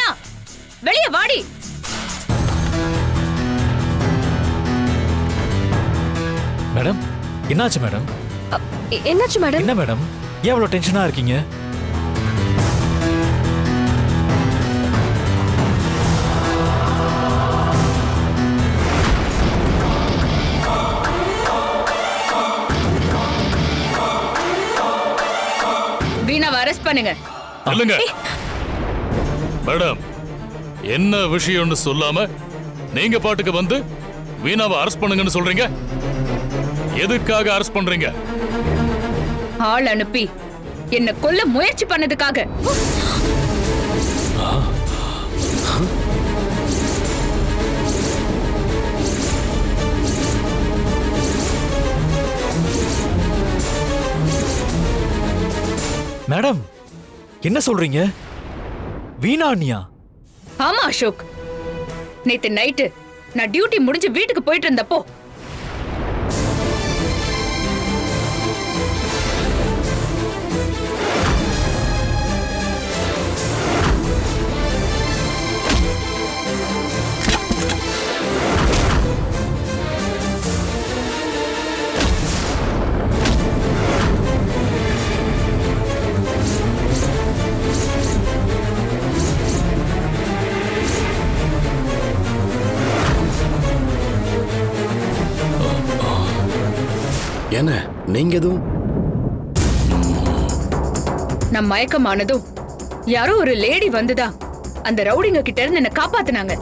வீணா வெளியே வாடி. மேடம் என்னாச்சு மேடம்? என்னாச்சு மேடம்? என்ன மேடம் ஏன் அவ்வளவு டென்ஷனா இருக்கீங்க? வீணாவை அரெஸ்ட் பண்ணுங்க. இல்லங்க மேடம், என்ன விஷயம்னு சொல்லாம நீங்க பாட்டுக்கு வந்து வீணாவை அரெஸ்ட் பண்ணுங்கன்னு சொல்றீங்க. எதுக்காக அரெஸ்ட் பண்றீங்க? ஆள் அனுப்பி என்ன கொல்ல முயற்சி பண்ணதுக்காக. மேடம் என்ன சொல்றீங்க? வீணா அண்ணியா? ஆமா அசோக், நேத்து நைட்டு நான் டியூட்டி முடிஞ்சு வீட்டுக்கு போயிட்டு இருந்தப்போ என்ன நீங்க எதுவும்? நான் மயக்கமானதும் யாரோ ஒரு லேடி வந்துதா அந்த ரவுடிங்க கிட்ட இருந்து என்ன காப்பாத்துனாங்க.